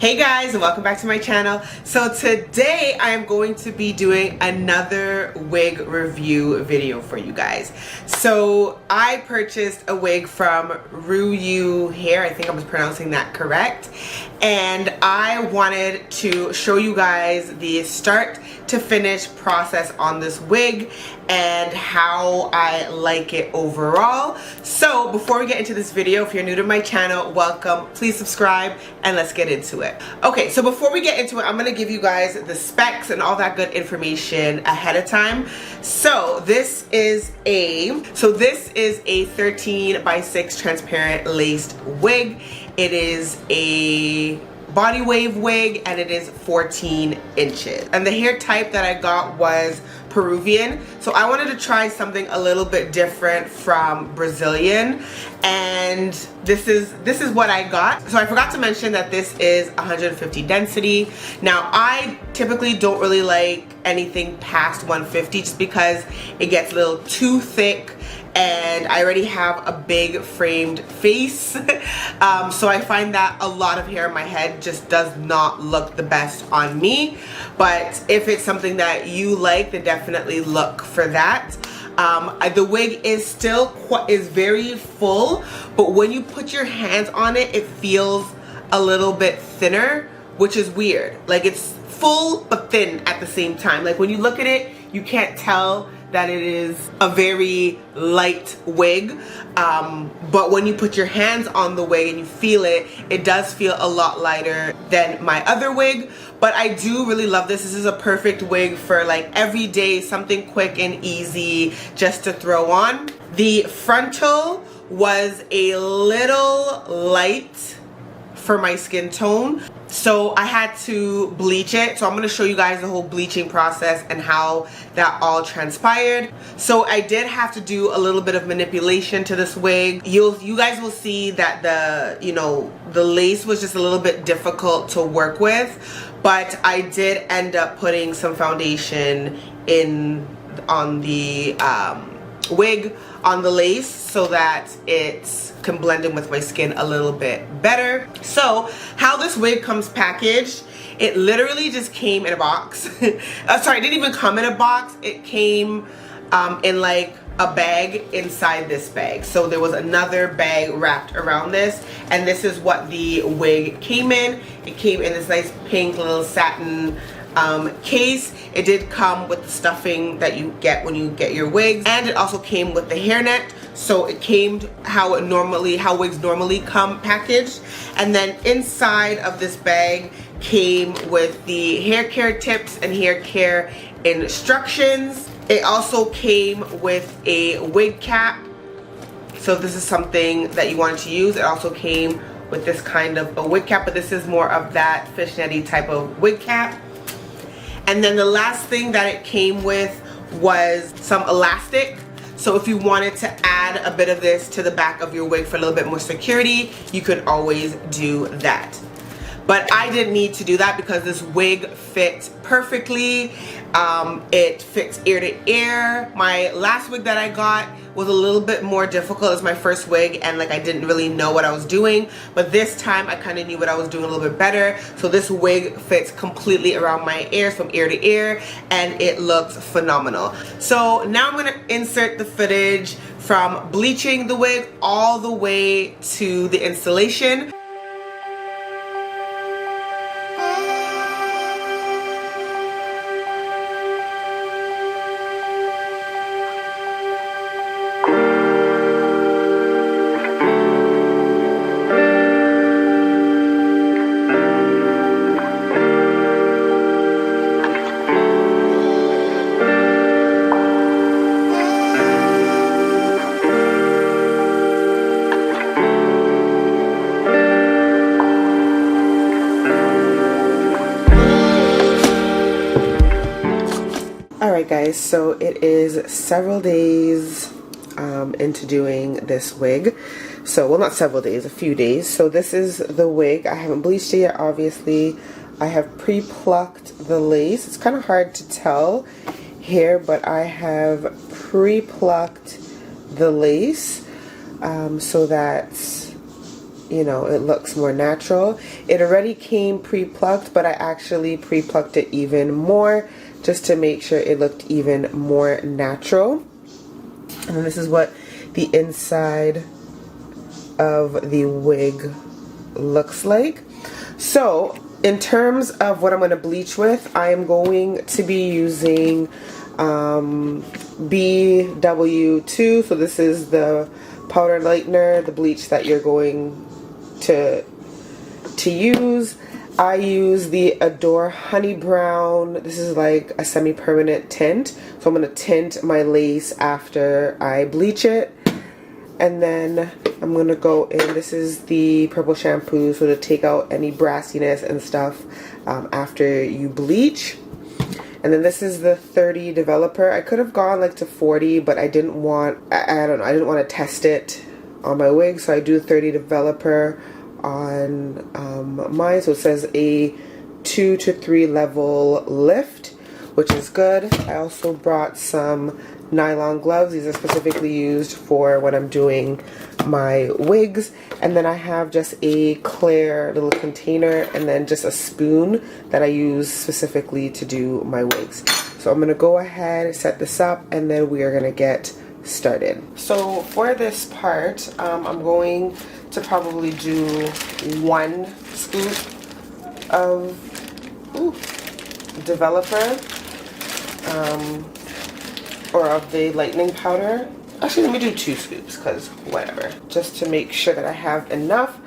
Hey guys, and welcome back to my channel. So today I am going to be doing another wig review video for you guys. So I purchased a wig from Ruiyu Hair, I think I was pronouncing that correct, and I wanted to show you guys the start to finish process on this wig and how I like it overall. So before we get into this video, if you're new to my channel, welcome, please subscribe, and let's get into it. Okay, so before we get into it, I'm gonna give you guys the specs and all that good information ahead of time. So this is a 13 by 6 transparent laced wig. It is a body wave wig and it is 14 inches. And the hair type that I got was Peruvian. So I wanted to try something a little bit different from Brazilian, and this is what I got. So I forgot to mention that this is 150 density. Now I typically don't really like anything past 150 just because it gets a little too thick and I already have a big framed face. So I find that a lot of hair in my head just does not look the best on me. But if it's something that you like, then definitely look for that. The wig is is very full, but when you put your hands on it, it feels a little bit thinner, which is weird. Like, it's full but thin at the same time. Like, when you look at it, you can't tell that it is a very light wig, but when you put your hands on the wig and you feel it, it does feel a lot lighter than my other wig. But I do really love this. This is a perfect wig for like every day, something quick and easy just to throw on. The frontal was a little light for my skin tone, so I had to bleach it. So I'm going to show you guys the whole bleaching process and how that all transpired. So I did have to do a little bit of manipulation to this wig. You guys will see that the lace was just a little bit difficult to work with, but I did end up putting some foundation on the wig on the lace so that it can blend in with my skin a little bit better. So how this wig comes packaged, it literally just came in a box. Sorry, it didn't even come in a box. It came in like a bag inside this bag. So there was another bag wrapped around this, and this is what the wig came in. It came in this nice pink little satin case. It did come with the stuffing that you get when you get your wigs, and it also came with the hairnet. So it came how wigs normally come packaged. And then inside of this bag came with the hair care tips and hair care instructions. It also came with a wig cap, so if this is something that you wanted to use. It also came with this kind of a wig cap, but this is more of that fishnetty type of wig cap. And then the last thing that it came with was some elastic. So if you wanted to add a bit of this to the back of your wig for a little bit more security, you could always do that. But I didn't need to do that because this wig fits perfectly. It fits ear to ear. My last wig that I got was a little bit more difficult. It's my first wig, and like I didn't really know what I was doing. But this time I kind of knew what I was doing a little bit better. So this wig fits completely around my ears from ear to ear, and it looks phenomenal. So now I'm gonna insert the footage from bleaching the wig all the way to the installation. Alright guys, so it is several days into doing this wig. So, well, not several days, a few days. So this is the wig. I haven't bleached it yet, obviously. I have pre-plucked the lace. It's kind of hard to tell here, but I have pre-plucked the lace so that you know, it looks more natural. It already came pre-plucked, but I actually pre-plucked it even more just to make sure it looked even more natural. And then this is what the inside of the wig looks like. So in terms of what I'm going to bleach with, I am going to be using BW2. So this is the powder lightener, the bleach that you're going to use. I use the Adore Honey Brown. This is like a semi-permanent tint. So I'm going to tint my lace after I bleach it. And then I'm going to go in, this is the purple shampoo, so to take out any brassiness and stuff after you bleach. And then this is the 30 developer. I could have gone like to 40, but I didn't want, I don't know, I didn't want to test it on my wig. So I do 30 developer on mine. So it says a 2 to 3 level lift, which is good. I also brought some nylon gloves. These are specifically used for when I'm doing my wigs. And then I have just a clear little container and then just a spoon that I use specifically to do my wigs. So I'm gonna go ahead, set this up, and then we are gonna get started. So for this part, I'm going to probably do 1 scoop of developer or of the lightening powder. Actually, let me do 2 scoops because whatever, just to make sure that I have enough.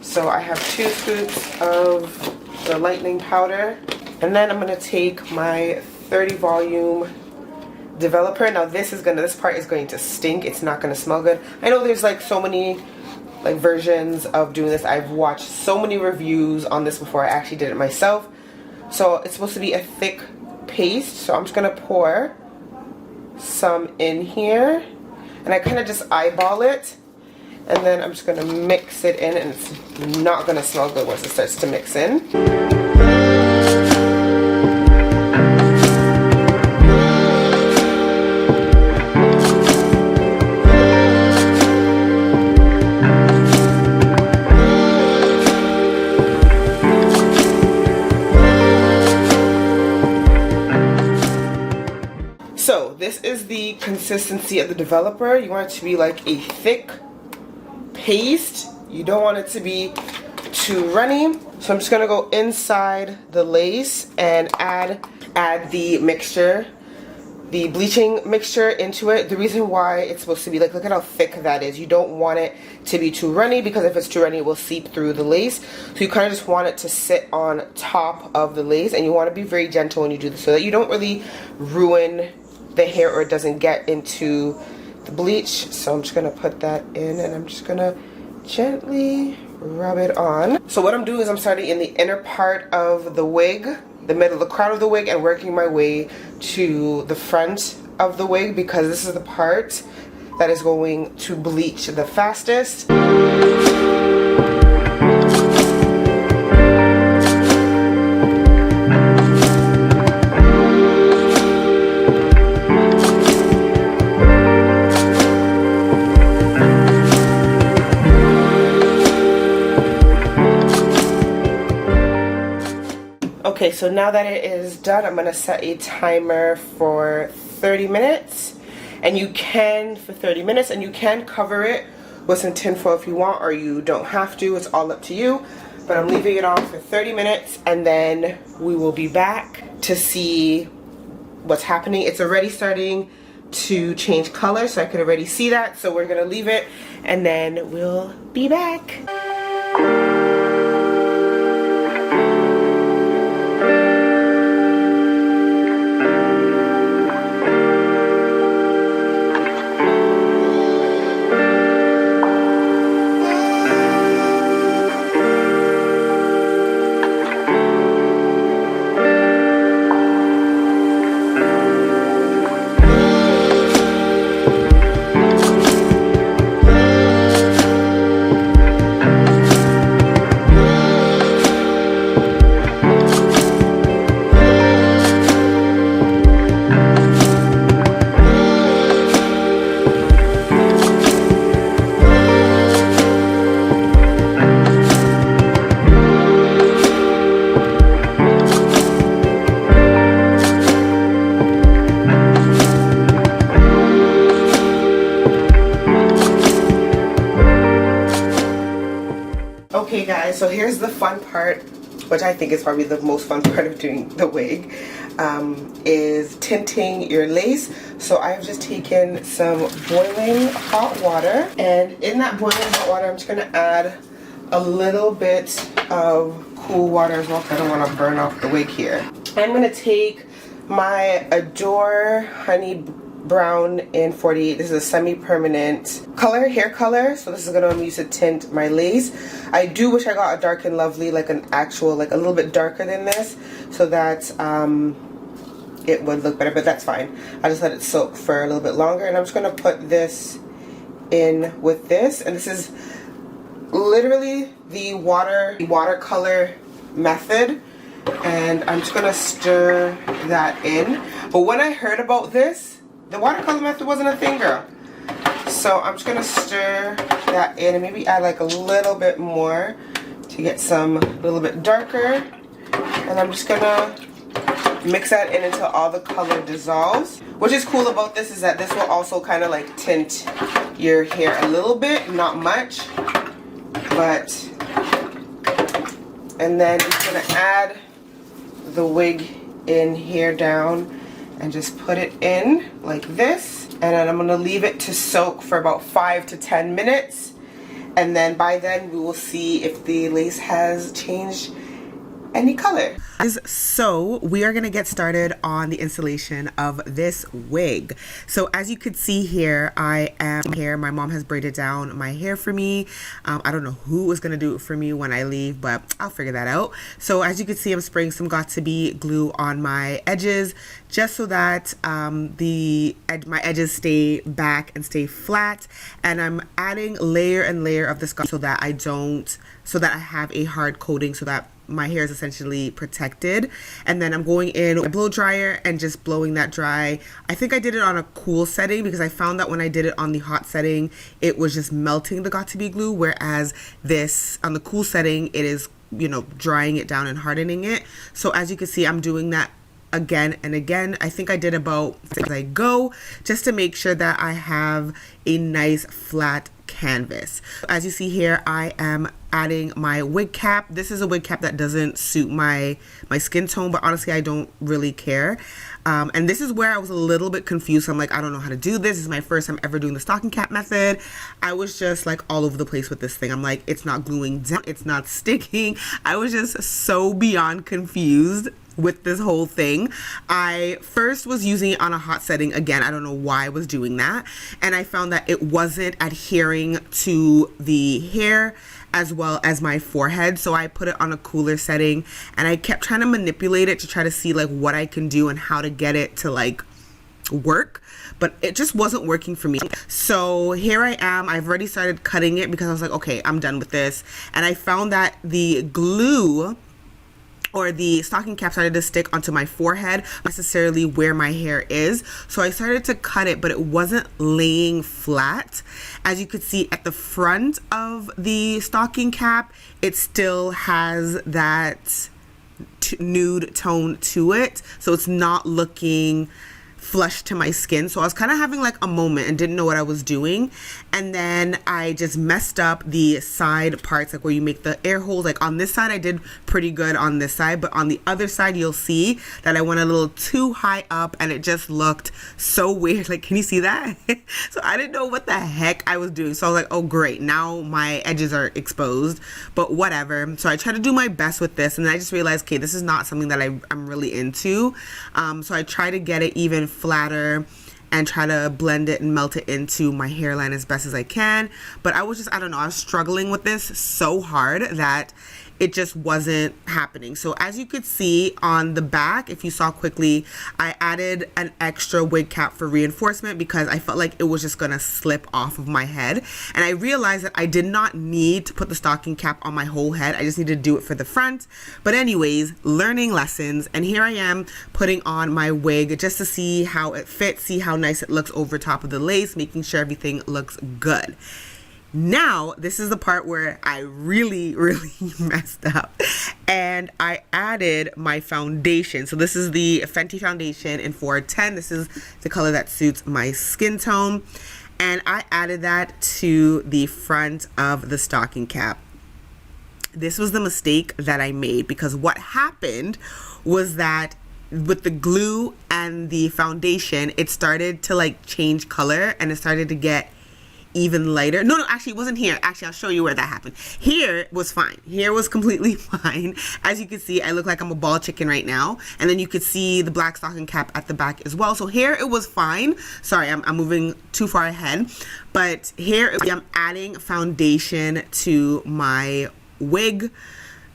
So I have 2 scoops of the lightening powder, and then I'm gonna take my 30 volume developer. Now this part is going to stink. It's not gonna smell good. I know there's like so many like versions of doing this. I've watched so many reviews on this before. I actually did it myself. So it's supposed to be a thick paste. So I'm just gonna pour some in here, and I kind of just eyeball it, and then I'm just gonna mix it in, and it's not gonna smell good once it starts to mix in. So this is the consistency of the developer. You want it to be like a thick paste. You don't want it to be too runny. So I'm just gonna go inside the lace and add the mixture, the bleaching mixture into it. The reason why it's supposed to be like, look at how thick that is. You don't want it to be too runny, because if it's too runny, it will seep through the lace. So you kind of just want it to sit on top of the lace, and you want to be very gentle when you do this so that you don't really ruin the hair or it doesn't get into the bleach. So I'm just gonna put that in, and I'm just gonna gently rub it on. So what I'm doing is I'm starting in the inner part of the wig, the middle, the crown of the wig, and working my way to the front of the wig, because this is the part that is going to bleach the fastest. Okay, so now that it is done, I'm gonna set a timer for 30 minutes. And you can, for 30 minutes, and you can cover it with some tinfoil if you want, or you don't have to. It's all up to you. But I'm leaving it on for 30 minutes, and then we will be back to see what's happening. It's already starting to change color, so I could already see that. So we're gonna leave it, and then we'll be back. which I think is probably the most fun part of doing the wig, is tinting your lace. So I've just taken some boiling hot water, and in that boiling hot water I'm just going to add a little bit of cool water as well, because I don't want to burn off the wig here. I'm going to take my Adore Honey Brown in 48. This is a semi-permanent color, hair color. So this is gonna be used to tint my lace. I do wish I got a Dark and Lovely, like an actual, like a little bit darker than this, so that it would look better, but that's fine. I just let it soak for a little bit longer, and I'm just gonna put this in with this, and this is literally the watercolor method, and I'm just gonna stir that in. But when I heard about this, the watercolor method wasn't a thing, girl. So I'm just gonna stir that in and maybe add like a little bit more to get some a little bit darker. And I'm just gonna mix that in until all the color dissolves. What is cool about this is that this will also kind of like tint your hair a little bit, not much, but. And then I'm gonna add the wig in here down and just put it in like this, and then I'm gonna leave it to soak for about 5 to 10 minutes, and then by then we will see if the lace has changed any color. So we are gonna get started on the installation of this wig. So as you could see here, I am here. My mom has braided down my hair for me. I don't know who is gonna do it for me when I leave, but I'll figure that out. So as you can see, I'm spraying some Got2b glue on my edges, just so that my edges stay back and stay flat. And I'm adding layer and layer of this so that I have a hard coating, so that my hair is essentially protected. And then I'm going in with a blow dryer and just blowing that dry. I think I did it on a cool setting, because I found that when I did it on the hot setting, it was just melting the Got2b glue, whereas this on the cool setting, it is, you know, drying it down and hardening it. So as you can see, I'm doing that again and again. I think I did about as I go, just to make sure that I have a nice flat canvas. As you see here, I am adding my wig cap. This is a wig cap that doesn't suit my skin tone, but honestly I don't really care. And this is where I was a little bit confused. I'm like, I don't know how to do this. This is my first time ever doing the stocking cap method. I was just like all over the place with this thing. I'm like, it's not gluing down, it's not sticking. I was just so beyond confused with this whole thing. I first was using it on a hot setting. Again, I don't know why I was doing that. And I found that it wasn't adhering to the hair as well as my forehead. So I put it on a cooler setting, and I kept trying to manipulate it to try to see like what I can do and how to get it to like work, but it just wasn't working for me. So here I am. I've already started cutting it, because I was like, okay, I'm done with this. And I found that the glue, or the stocking cap, started to stick onto my forehead, necessarily where my hair is. So I started to cut it, but it wasn't laying flat. As you could see at the front of the stocking cap, it still has that nude tone to it, so it's not looking flush to my skin. So I was kind of having like a moment and didn't know what I was doing, and then I just messed up the side parts, like where you make the air holes. Like on this side I did pretty good on this side, but on the other side you'll see that I went a little too high up, and it just looked so weird. Like, can you see that? So I didn't know what the heck I was doing. So I was like, oh great, now my edges are exposed, but whatever. So I tried to do my best with this, and then I just realized, okay, this is not something that I'm really into. So I try to get it even flatter and try to blend it and melt it into my hairline as best as I can. But I was just, I don't know, I was struggling with this so hard that it just wasn't happening. So as you could see on the back, if you saw quickly, I added an extra wig cap for reinforcement, because I felt like it was just gonna slip off of my head. And I realized that I did not need to put the stocking cap on my whole head. I just needed to do it for the front. But anyways, learning lessons. And here I am putting on my wig just to see how it fits, see how nice it looks over top of the lace, making sure everything looks good. Now, this is the part where I really messed up, and I added my foundation. So this is the Fenty foundation in 410. This is the color that suits my skin tone, and I added that to the front of the stocking cap. this was the mistake that I made, because what happened was that with the glue and the foundation, it started to like change color and it started to get even lighter. No, actually it wasn't here. Actually, I'll show you where that happened. Here was fine. Here was completely fine. As you can see, I look like I'm a ball chicken right now. And then you could see the black stocking cap at the back as well. So here it was fine. Sorry, I'm moving too far ahead. But here I'm adding foundation to my wig,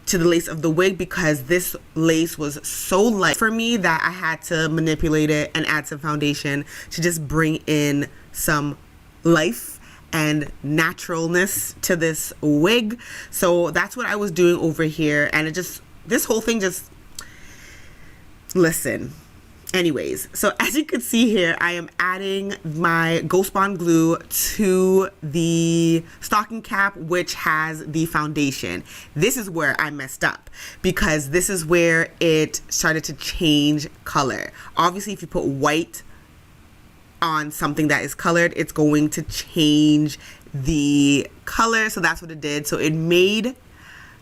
to the lace of the wig, because this lace was so light for me that I had to manipulate it and add some foundation to just bring in some life and naturalness to this wig. So that's what I was doing over here, and it just, this whole thing just, listen. Anyways, so as you can see here, I am adding my Ghost Bond glue to the stocking cap, which has the foundation. This is where I messed up, because this is where it started to change color. Obviously, if you put white on something that is colored, it's going to change the color. So that's what it did. So it made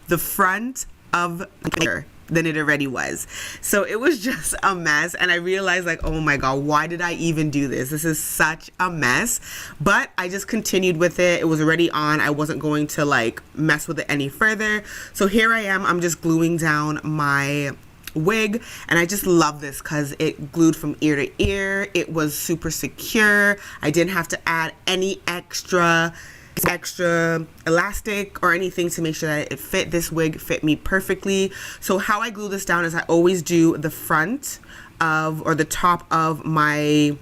the front of clearer than it already was. So it was just a mess, and I realized like, oh my god, why did I even do this? This is such a mess. But I just continued with it. It was already on. I wasn't going to like mess with it any further. So here I am, I'm just gluing down my wig, and I just love this because it glued from ear to ear. It was super secure. I didn't have to add any extra elastic or anything to make sure that it fit. This wig fit me perfectly. So how I glue this down is I always do the front of, or the top of my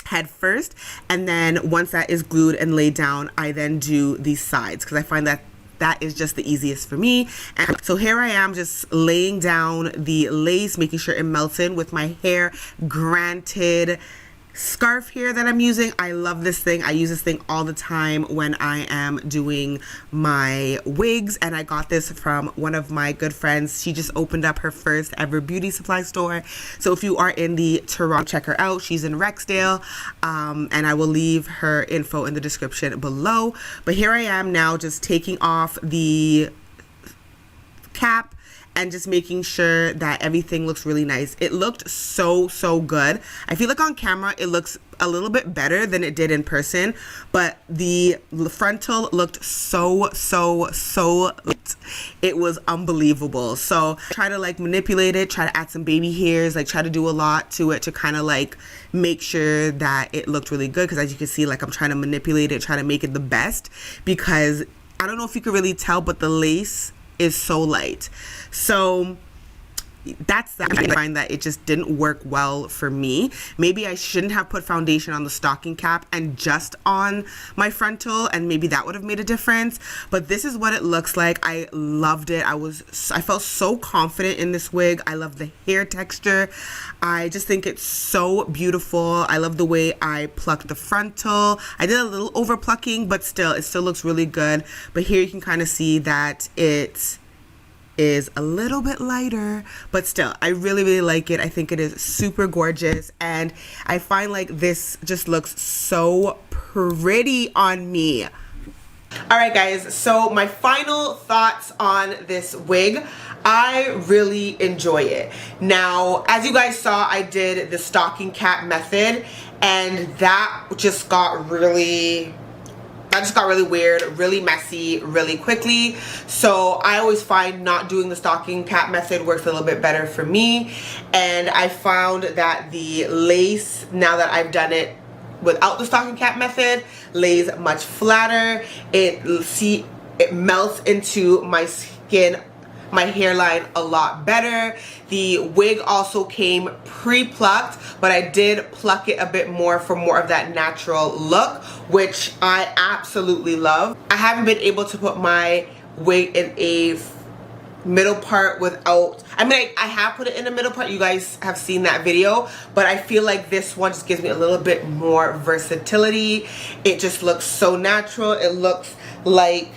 head first, and then once that is glued and laid down, I then do these sides, because I find that that is just the easiest for me. And so here I am just laying down the lace, making sure it melts in with my hair granted scarf here that I'm using. I love this thing. I use this thing all the time when I am doing my wigs, and I got this from one of my good friends. She just opened up her first ever beauty supply store. So if you are in the Toronto, check her out. She's in Rexdale, and I will leave her info in the description below. But here I am now just taking off the cap and just making sure that everything looks really nice. It looked so good. I feel like on camera it looks a little bit better than it did in person, but the frontal looked so it was unbelievable. So try to like manipulate it, try to add some baby hairs, like try to do a lot to it to kind of like make sure that it looked really good, because as you can see, like I'm trying to manipulate it, try to make it the best, because I don't know if you could really tell, but the lace is so light. So that's that. I find that it just didn't work well for me. Maybe I shouldn't have put foundation on the stocking cap and just on my frontal, and maybe that would have made a difference. But this is what it looks like. I loved it. I felt so confident in this wig. I love the hair texture. I just think it's so beautiful. I love the way I plucked the frontal. I did a little over plucking, but still, it still looks really good. But here you can kind of see that it is a little bit lighter, but still I really like it. I think it is super gorgeous, and I find like this just looks so pretty on me. Alright guys, so my final thoughts on this wig. I really enjoy it. Now, as you guys saw, I did the stocking cap method, and that just got really weird, really messy, really quickly. So I always find not doing the stocking cap method works a little bit better for me. And I found that the lace, now that I've done it without the stocking cap method, lays much flatter. It melts into my skin, my hairline a lot better. The wig also came pre-plucked, but I did pluck it a bit more for more of that natural look, which I absolutely love. I haven't been able to put my wig in a middle part without, I mean, I have put it in a middle part. You guys have seen that video, but I feel like this one just gives me a little bit more versatility. It just looks so natural. It looks like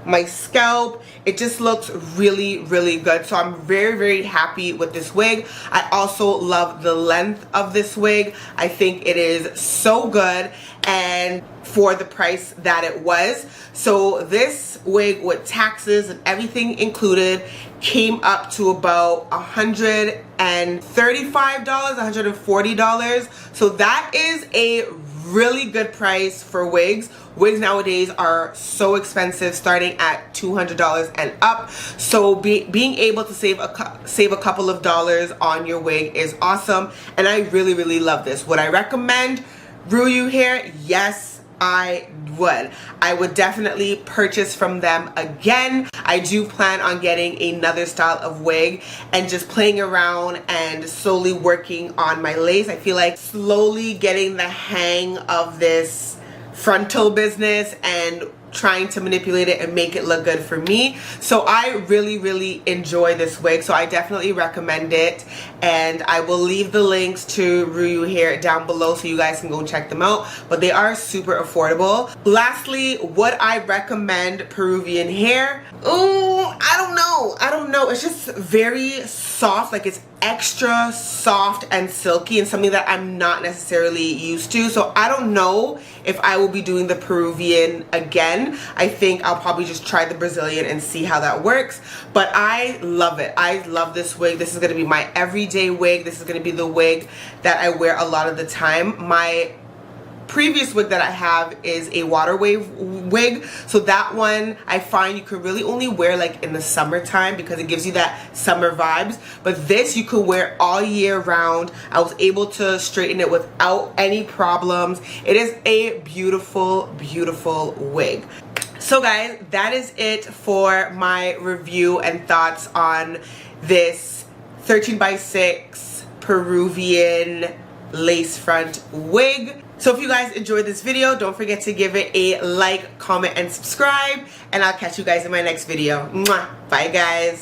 my scalp. It just looks really, really good. So I'm very, very happy with this wig. I also love the length of this wig. I think it is so good, and for the price that it was. So this wig with taxes and everything included came up to about $135, $140. So that is a really good price for wigs. Wigs nowadays are so expensive, starting at $200 and up. So being able to save a couple of dollars on your wig is awesome, and I really, really love this. Would I recommend Ruiyu Hair? Yes, I would. I would definitely purchase from them again. I do plan on getting another style of wig and just playing around and slowly working on my lace. I feel like slowly getting the hang of this frontal business and trying to manipulate it and make it look good for me. So I really, really enjoy this wig. So I definitely recommend it, and I will leave the links to Ruiyu Hair down below so you guys can go check them out. But they are super affordable. Lastly, would I recommend Peruvian hair? Oh, I don't know. It's just very soft. Like, it's extra soft and silky, and something that I'm not necessarily used to. So I don't know if I will be doing the Peruvian again. I think I'll probably just try the Brazilian and see how that works. But I love it. I love this wig. This is going to be my everyday wig. This is going to be the wig that I wear a lot of the time. My previous wig that I have is a water wave wig, so that one I find you could really only wear like in the summertime because it gives you that summer vibes. But this you could wear all year round. I was able to straighten it without any problems. It is a beautiful, beautiful wig. So guys, that is it for my review and thoughts on this 13x6 Peruvian lace front wig. So if you guys enjoyed this video, don't forget to give it a like, comment, and subscribe. And I'll catch you guys in my next video. Mwah. Bye guys.